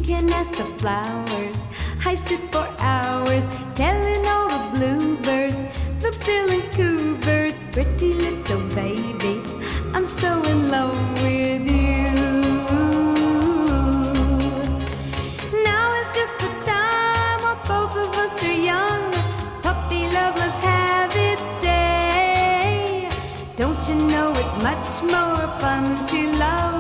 can ask the flowers. I sit for hours telling all the bluebirds, the bill and coo birds, pretty little baby, I'm so in love with you. Now is just the time while both of us are young. Puppy love must have its day. Don't you know it's much more fun to love